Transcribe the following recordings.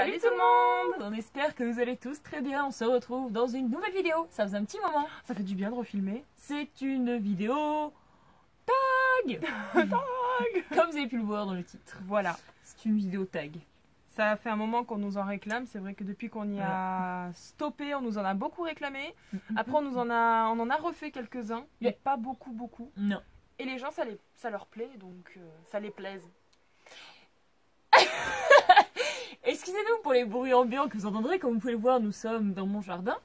Salut tout le monde. On espère que vous allez tous très bien. On se retrouve dans une nouvelle vidéo. Ça faisait un petit moment. Ça fait du bien de refilmer. C'est une vidéo tag. Tag. Comme vous avez pu le voir dans le titre. Voilà. C'est une vidéo tag. Ça fait un moment qu'on nous en réclame. C'est vrai que depuis qu'on y a stoppé, on nous en a beaucoup réclamé. Après, on en a refait quelques-uns, mais pas beaucoup. Non. Et les gens, ça leur plaît, donc ça les plaise. Excusez-nous pour les bruits ambiants que vous entendrez. Comme vous pouvez le voir, nous sommes dans mon jardin.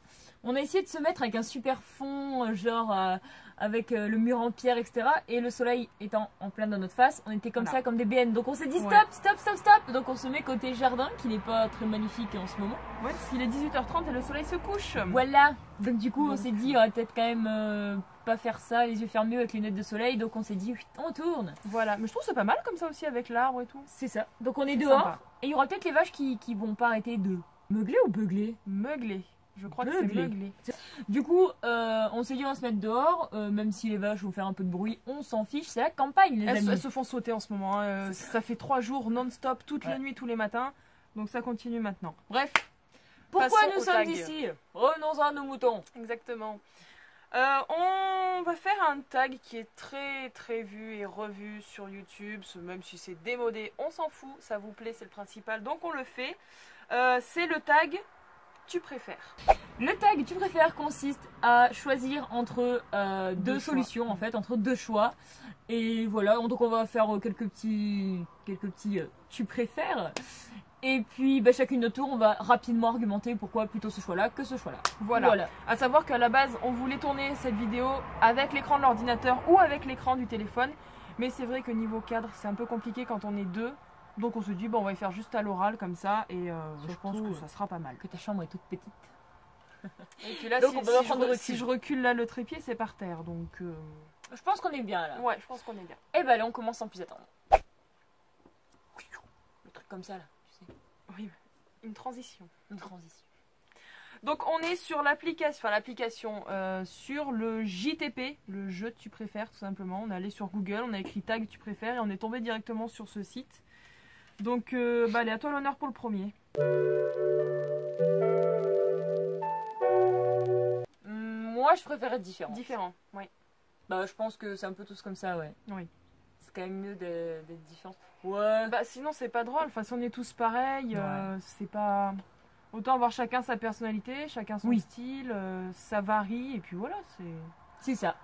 On a essayé de se mettre avec un super fond, genre avec le mur en pierre, etc. Et le soleil étant en plein dans notre face, on était comme ça, comme des BN. Donc on s'est dit stop. Donc on se met côté jardin, qui n'est pas très magnifique en ce moment. Ouais, parce qu'il est 18h30 et le soleil se couche. Voilà. Donc du coup, on s'est dit, on va peut-être quand même pas faire ça, les yeux fermés avec les lunettes de soleil. Donc on s'est dit, on tourne. Voilà. Mais je trouve que c'est pas mal comme ça aussi avec l'arbre et tout. C'est ça. Donc on est dehors. Sympa. Et il y aura peut-être les vaches qui vont pas arrêter de meugler ou beugler. Meugler. Je crois que c'est meugler. Du coup, on s'est dit on va se mettre dehors, même si les vaches vont faire un peu de bruit, on s'en fiche, c'est la campagne les amis. Elles se font sauter en ce moment, hein. Ça fait 3 jours non-stop, toutes les nuits, tous les matins, donc ça continue maintenant. Bref, pourquoi nous sommes ici? Revenons à nos moutons. Exactement. On va faire un tag qui est très vu et revu sur YouTube, même si c'est démodé, on s'en fout, ça vous plaît, c'est le principal, donc on le fait. C'est le tag tu préfères. Le tag tu préfères consiste à choisir entre deux solutions en fait, entre deux choix. Et voilà, donc on va faire quelques petits tu préfères. Et puis chacune de notre tour, on va rapidement argumenter pourquoi plutôt ce choix-là que ce choix-là. Voilà. À savoir qu'à la base, on voulait tourner cette vidéo avec l'écran de l'ordinateur ou avec l'écran du téléphone. Mais c'est vrai que niveau cadre, c'est un peu compliqué quand on est deux. Donc on se dit, bon, on va y faire juste à l'oral comme ça. Et je pense que ça sera pas mal. Que ta chambre est toute petite. Et puis là, donc si je recule là, le trépied, c'est par terre. Donc je pense qu'on est bien là. Ouais, je pense qu'on est bien. Et allez, on commence sans plus attendre. Le truc comme ça là. Oui, une transition. Donc on est sur l'application, sur le JTP, le jeu tu préfères tout simplement. On est allé sur Google, on a écrit tag tu préfères et on est tombé directement sur ce site. Donc allez, à toi l'honneur pour le premier. Moi je préfère être différent. Différent, oui. Je pense que c'est un peu tous comme ça, ouais. Oui. C'est quand même mieux d'être différent. Ouais. Sinon c'est pas drôle, enfin si on est tous pareils, c'est pas... Autant avoir chacun sa personnalité, chacun son style, ça varie et puis voilà, c'est ça.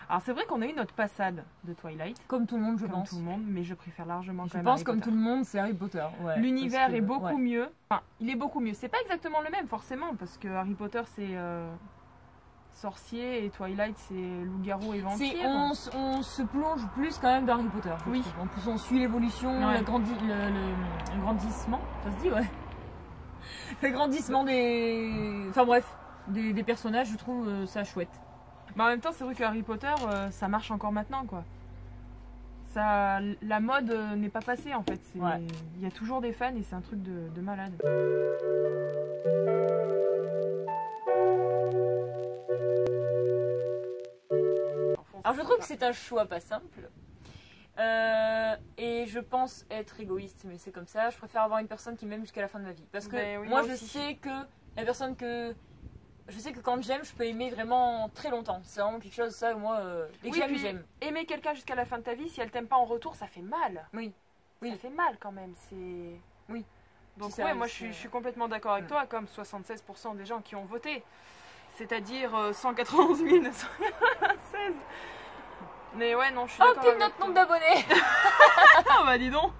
Alors c'est vrai qu'on a eu notre passade de Twilight. Comme tout le monde, je pense. Comme tout le monde, mais je préfère largement quand même Je pense comme tout le monde, c'est Harry Potter. Ouais, l'univers est beaucoup mieux. Enfin, il est beaucoup mieux. C'est pas exactement le même forcément, parce que Harry Potter c'est... sorcier et Twilight c'est loup-garou et vampire. On se plonge plus quand même dans Harry Potter. Oui. En plus on suit l'évolution, le grandissement, ça se dit le grandissement des... Enfin bref, des personnages, je trouve ça chouette. En même temps c'est vrai que Harry Potter ça marche encore maintenant quoi. Ça, la mode n'est pas passée en fait. Il y a toujours des fans et c'est un truc de malade. Alors je trouve que c'est un choix pas simple. Et je pense être égoïste, mais c'est comme ça. Je préfère avoir une personne qui m'aime jusqu'à la fin de ma vie. Parce que moi je sais que la personne que... Je sais que quand j'aime, je peux aimer vraiment très longtemps. C'est vraiment quelque chose, ça, moi, dès que j'aime. Aimer quelqu'un jusqu'à la fin de ta vie, si elle t'aime pas en retour, ça fait mal. Oui. Ça fait mal quand même. Oui. Donc moi je suis complètement d'accord avec toi, comme 76% des gens qui ont voté. C'est-à-dire 191 996. Mais ouais, non, je suis d'accord. Pile notre nombre d'abonnés. Bah dis donc.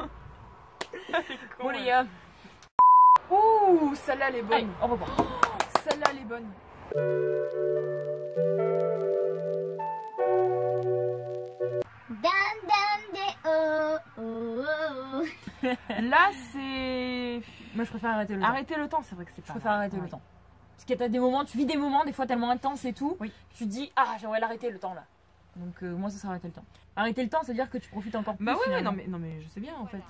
Bon les gars. Ouh, celle-là elle est bonne. Allez, au revoir. Celle-là elle est bonne. Là c'est... Moi je préfère arrêter le temps. Arrêter le temps, c'est vrai que c'est pas... Je préfère arrêter le temps. Parce que t'as des moments, tu vis des moments des fois tellement intenses et tout. Oui. Tu te dis, ah j'aimerais l'arrêter le temps là. Donc moi ça sera arrêter le temps. Arrêter le temps, c'est à dire que tu profites encore plus. Bah oui, non mais je sais bien en fait.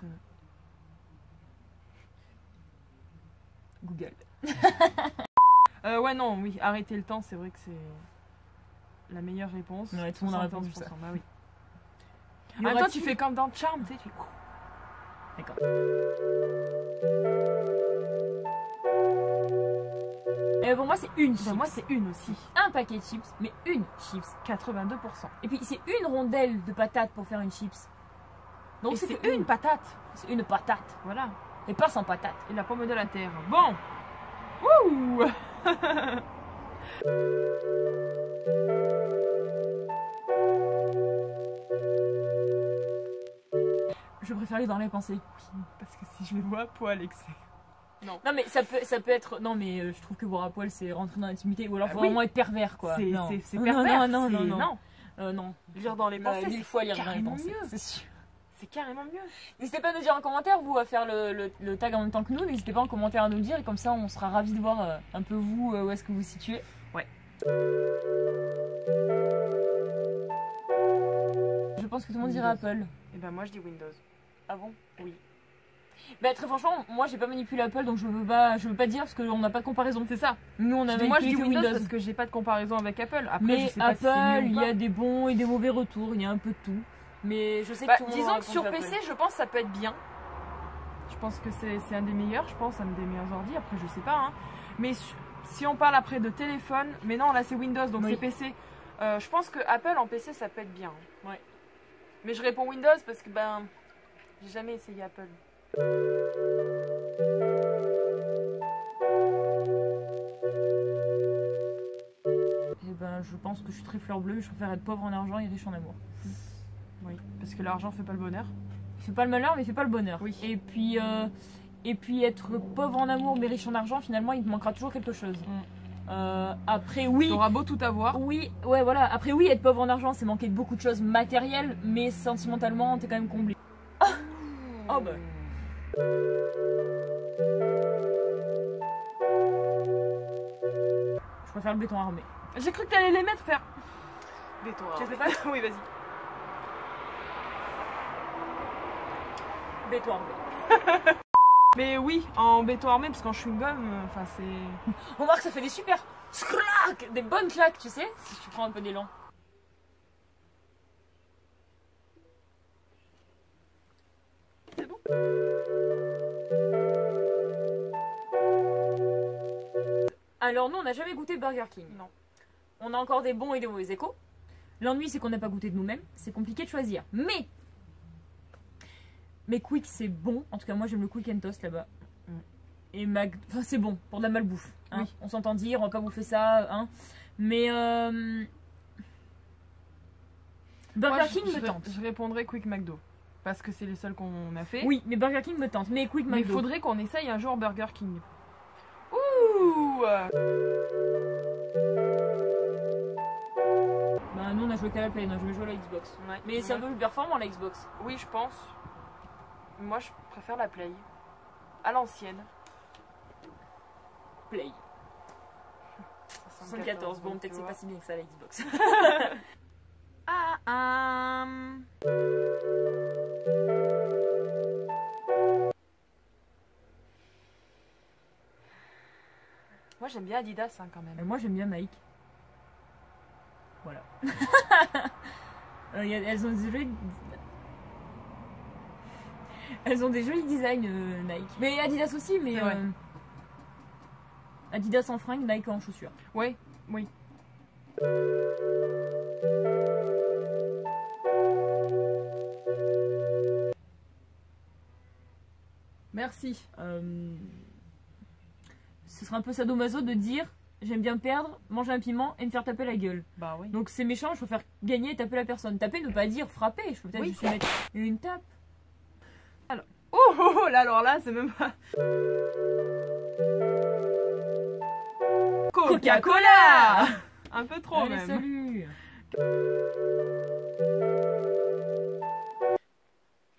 Google. Ouais non, oui, arrêter le temps, c'est vrai que c'est la meilleure réponse. Ouais, tout le monde a répondu ça. Bah oui. En même temps, tu fais comme dans Charm, tu sais, tu fais... D'accord. Pour moi, c'est une chips. Moi, c'est une aussi. Un paquet de chips, mais une chips. 82%. Et puis, c'est une rondelle de patate pour faire une chips. Donc, c'est une patate. C'est une patate. Voilà. Et pas sans patate. Et la pomme de la terre. Bon. Ouh. Je préfère les dans les pensées. Parce que si je les vois à poil et que c'est... Non mais ça peut être... Non mais je trouve que voir à poil c'est rentrer dans l'intimité. Ou alors faut oui. vraiment être pervers quoi. C'est pervers. Non. Non. Lire dans les pensées, 1000 fois lire dans les pensées. mieux. C'est sûr. C'est carrément mieux. N'hésitez pas à nous dire en commentaire, vous, à faire le tag en même temps que nous. N'hésitez pas en commentaire à nous le dire. Et comme ça, on sera ravis de voir un peu vous, où est-ce que vous situez. Ouais. Je pense que tout le monde dirait Apple. Et ben moi, je dis Windows. Ah bon? Oui. Bah très franchement, moi j'ai pas manipulé Apple donc je veux pas dire parce qu'on n'a pas de comparaison. C'est ça. Nous on a moi je dis Windows parce que j'ai pas de comparaison avec Apple. Après, mais je sais pas Apple, si c'est mieux ou il y pas. a des bons et des mauvais retours, il y a un peu de tout. Mais je sais que tout le monde disons a que sur contre PC, Apple. je pense que ça peut être bien. Je pense que c'est un des meilleurs, je pense, un des meilleurs ordi. Après, je sais pas. Hein. Mais si on parle après de téléphone, mais non, là c'est Windows donc Oui. c'est PC. Je pense que Apple en PC ça peut être bien. Ouais. Mais je réponds Windows parce que j'ai jamais essayé Apple. Et ben je pense que je suis très fleur bleue, je préfère être pauvre en argent et riche en amour. Oui, parce que l'argent fait pas le bonheur. Il fait pas le malheur mais il fait pas le bonheur. Oui. Et puis être pauvre en amour mais riche en argent, finalement il te manquera toujours quelque chose. Après oui. T'auras beau tout avoir. Oui, ouais voilà. Après oui, être pauvre en argent, c'est manquer de beaucoup de choses matérielles, mais sentimentalement, t'es quand même comblé. Oh bah. Je préfère le béton armé. J'ai cru que t'allais les mettre faire. Béton. Tu fais ça? Oui, vas-y. Béton armé. Mais oui, en béton armé, parce qu'en chewing-gum, enfin c'est... Remarque, ça fait des super scrac, des bonnes claques, tu sais, si tu prends un peu d'élan. C'est bon. Alors nous, on n'a jamais goûté Burger King. Non. On a encore des bons et des mauvais échos. L'ennui, c'est qu'on n'a pas goûté de nous-mêmes. C'est compliqué de choisir. Mais Quick, c'est bon. En tout cas, moi, j'aime le Quick and Toast là-bas. Et enfin, c'est bon pour de la malbouffe. Hein. Oui. On s'entend dire, on va pas bouffer ça. Hein. Mais Burger King me tente. Je répondrai Quick McDo. Parce que c'est les seuls qu'on a fait. Oui, mais Burger King me tente. Mais Quick Mais il McDo. faudrait qu'on essaye un jour Burger King. Ouh. Bah, nous, on a joué qu'à la Play, on a joué à la Xbox. Ouais. Mais c'est un peu plus performant la Xbox. Oui, je pense. Moi, je préfère la Play. À l'ancienne. Play. 74, bon, peut-être c'est pas si bien que ça la Xbox. Moi, j'aime bien Adidas hein, quand même. Et moi, j'aime bien Nike. Voilà. Elles ont des jolis... Elles ont des jolis designs Nike. Mais Adidas aussi, mais... Adidas en fringues, Nike en chaussures. Oui, oui. Merci. Ce sera un peu sadomaso de dire j'aime bien perdre, manger un piment et me faire taper la gueule. Bah oui. Donc c'est méchant, je préfère gagner et taper la personne. Taper ne pas dire frapper, je peux peut-être juste lui mettre une tape. Alors, oh là, alors là, c'est même pas... Coca-Cola. Un peu trop Allez, même. salut.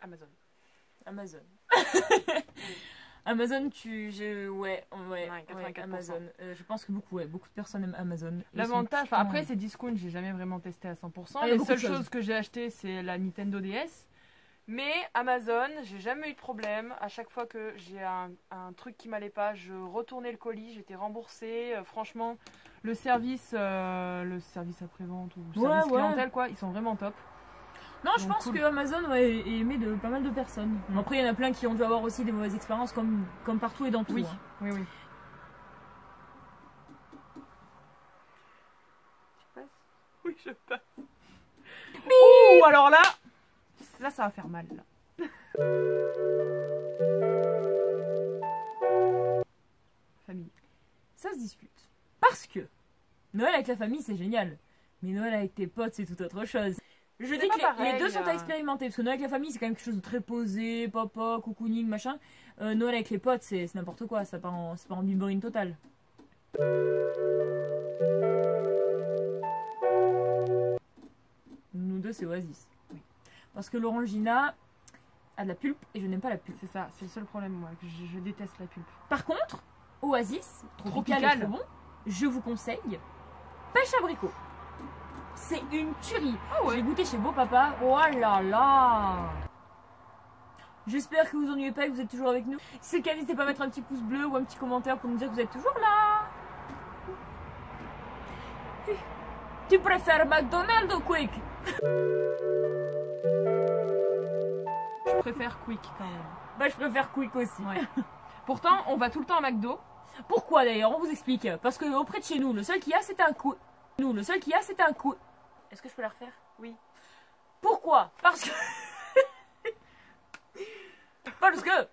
Amazon. Amazon. Amazon, ouais, 84%. Amazon. Je pense que beaucoup de personnes aiment Amazon. L'avantage, après c'est discount, j'ai jamais vraiment testé à 100%. Ah, y a les beaucoup seules de choses. choses que j'ai achetées, c'est la Nintendo DS. Mais Amazon, j'ai jamais eu de problème. À chaque fois que j'ai un truc qui m'allait pas, je retournais le colis, j'étais remboursée. Franchement, le service après-vente ou service clientèle, quoi, ils sont vraiment top. Non, je pense que Amazon est aimé de pas mal de personnes. Après, il y en a plein qui ont dû avoir aussi des mauvaises expériences, comme partout et dans tout. Oui, hein. oui, oui. Oui, je passe. Ouh, alors là, ça va faire mal. Là. Famille. Ça se discute. Parce que Noël avec la famille, c'est génial. Mais Noël avec tes potes, c'est tout autre chose. Je dis que les deux sont à expérimenter. Parce que Noël avec la famille, c'est quand même quelque chose de très posé, papa, cocooning, machin. Noël avec les potes, c'est n'importe quoi. Ça part en biberine totale. Nous deux, c'est Oasis. Oui. Parce que l'orangina a de la pulpe et je n'aime pas la pulpe. C'est ça, c'est le seul problème, moi. Je déteste la pulpe. Par contre, Oasis, tropical et trop bon, je vous conseille pêche abricot. C'est une tuerie. Oh ouais. Je l'ai goûté chez Beau Papa. Oh là là. J'espère que vous ennuyez pas et que vous êtes toujours avec nous. Si c'est le cas, n'hésitez pas à mettre un petit pouce bleu ou un petit commentaire pour nous dire que vous êtes toujours là. Tu préfères McDonald's ou Quick? Je préfère Quick quand même. Bah je préfère Quick aussi. Ouais. Pourtant, on va tout le temps à McDo. Pourquoi d'ailleurs? On vous explique. Parce que auprès de chez nous, le seul qu'il y a, c'est un Quick. Est-ce que je peux la refaire? Oui. Pourquoi? Parce que... Parce que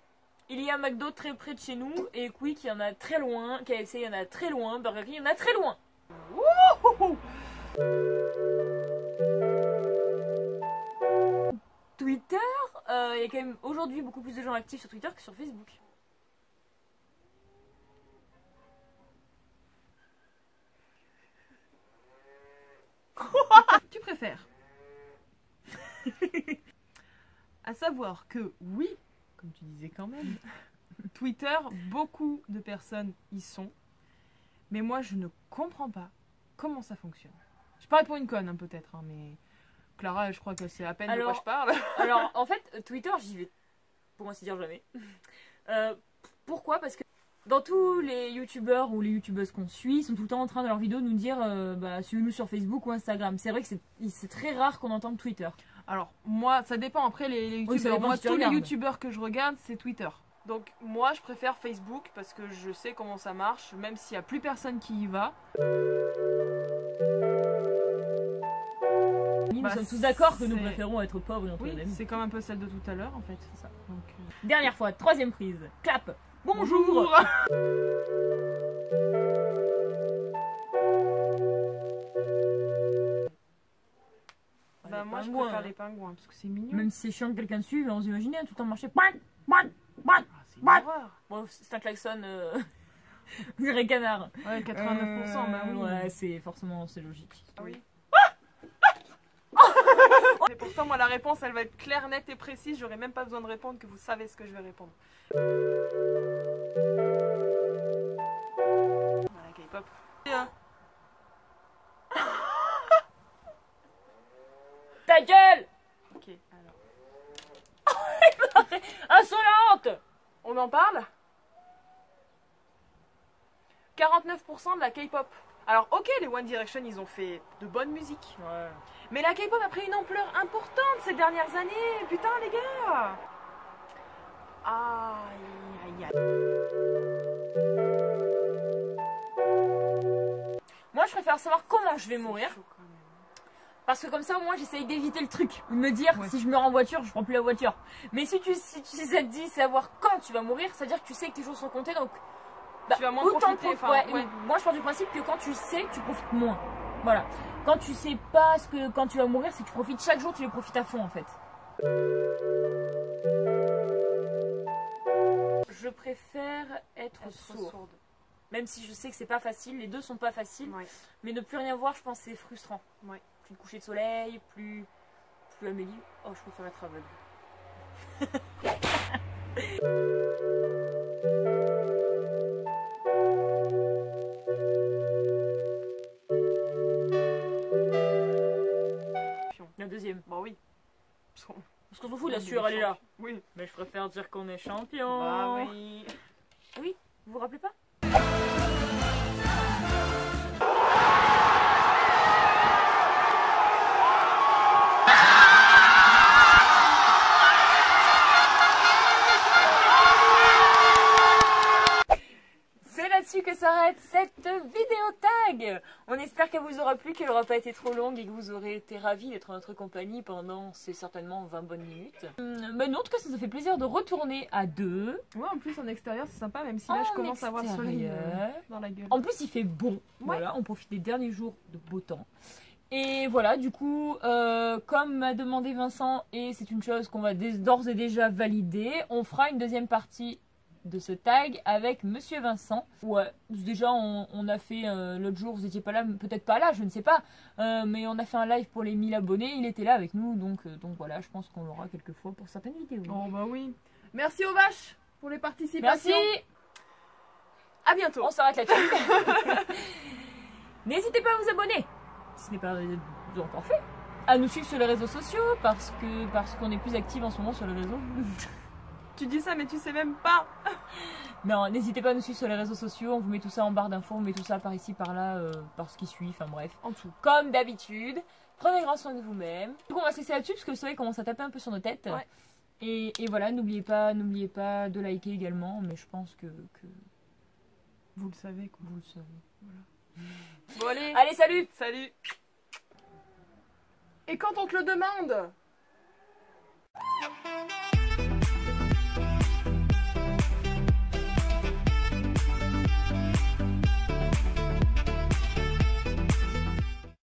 il y a un McDo très près de chez nous et Quick il y en a très loin, KFC il y en a très loin, Burger King il y en a très loin. Wouhou. Twitter, il y a quand même aujourd'hui beaucoup plus de gens actifs sur Twitter que sur Facebook. Tu préfères à savoir que oui, comme tu disais quand même, Twitter, beaucoup de personnes y sont, mais moi je ne comprends pas comment ça fonctionne. Je parle pour une conne hein, peut-être, hein, mais Clara, je crois que c'est à peine de quoi je parle. Alors en fait, Twitter, j'y vais pour ainsi dire jamais. Pourquoi? Parce que dans tous les youtubeurs ou les youtubeuses qu'on suit, ils sont tout le temps en train de leur vidéo de nous dire bah, suivez-nous sur Facebook ou Instagram. C'est vrai que c'est très rare qu'on entende Twitter. Alors moi, ça dépend après les youtubeurs. Moi, tous les youtubeurs que je regarde, c'est Twitter. Donc moi, je préfère Facebook parce que je sais comment ça marche, même s'il n'y a plus personne qui y va. Nous sommes tous d'accord que nous préférons être pauvres et notre ami. C'est comme un peu celle de tout à l'heure en fait, c'est ça. Donc, dernière fois, troisième prise. Clap. Bonjour. Bah moi je préfère les pingouins parce que c'est mignon. Même si c'est chiant que quelqu'un te suive, on s'imaginait tout le temps marcher. C'est une horreur. Bon, c'est un klaxon vrai canard. Ouais, 89%, bah oui. Ouais, c'est forcément, c'est logique. Oui. Mais pourtant, moi, la réponse, elle va être claire, nette et précise. J'aurai même pas besoin de répondre, que vous savez ce que je vais répondre. Voilà, K-pop. Ta gueule! Ok, alors. Insolente! On en parle? 49% de la K-pop. Alors, ok, les One Direction, ils ont fait de bonne musique. Ouais. Mais la K-pop a pris une ampleur importante ces dernières années. Putain, les gars. Aïe, aïe, aïe. Moi, je préfère savoir comment je vais mourir. Parce que comme ça, au moins, j'essaye d'éviter le truc. Me dire, si je meurs en voiture, je prends plus la voiture. Mais si ça te dit savoir quand tu vas mourir, c'est-à-dire que tu sais que tes jours sont comptés, donc... Bah, tu vas moins profiter. Moi, je pars du principe que quand tu sais, tu profites moins. Voilà. Quand tu sais pas quand tu vas mourir, c'est que tu profites chaque jour, tu les profites à fond, en fait. Je préfère être sourde. Même si je sais que c'est pas facile, les deux sont pas faciles. Ouais. Mais ne plus rien voir, je pense que c'est frustrant. Ouais. Plus de coucher de soleil, plus Amélie. Oh, je préfère être aveugle. La deuxième. Bah oui. Parce qu'on s'en fout, la sueur, elle est là. Oui. Mais je préfère dire qu'on est champion. Bah oui. Oui, vous vous rappelez pas? cette vidéo tag. On espère qu'elle vous aura plu, qu'elle n'aura pas été trop longue et que vous aurez été ravis d'être en notre compagnie pendant, c'est certainement 20 bonnes minutes. Mais non, en tout cas, ça nous fait plaisir de retourner à deux. Ouais, en plus en extérieur c'est sympa, même si là je commence à avoir le soleil dans la gueule. En plus, il fait bon. Ouais. Voilà, on profite des derniers jours de beau temps. Et voilà, du coup, comme m'a demandé Vincent, et c'est une chose qu'on va d'ores et déjà valider, on fera une deuxième partie de ce tag avec Monsieur Vincent. Ouais, déjà on a fait l'autre jour, vous étiez pas là, peut-être pas là, je ne sais pas, mais on a fait un live pour les 1000 abonnés, il était là avec nous, donc voilà, je pense qu'on l'aura quelques fois pour certaines vidéos. Oh bah oui. Merci aux vaches pour les participations. Merci. À bientôt. On s'arrête là-dessus. N'hésitez pas à vous abonner, si ce n'est pas encore fait, à nous suivre sur les réseaux sociaux, parce qu'on est plus actifs en ce moment sur les réseaux. Tu dis ça mais tu sais même pas. Non, n'hésitez pas à nous suivre sur les réseaux sociaux, on vous met tout ça en barre d'infos, on met tout ça par ici, par là, par ce qui suit, enfin bref. En dessous. Comme d'habitude, prenez grand soin de vous-même. Du coup, on va se laisser là-dessus parce que le soleil commence à taper un peu sur nos têtes. Ouais. Et voilà, n'oubliez pas de liker également, mais je pense que Vous le savez quoi. vous le savez. Bon allez. Allez, salut! Salut. Et quand on te le demande,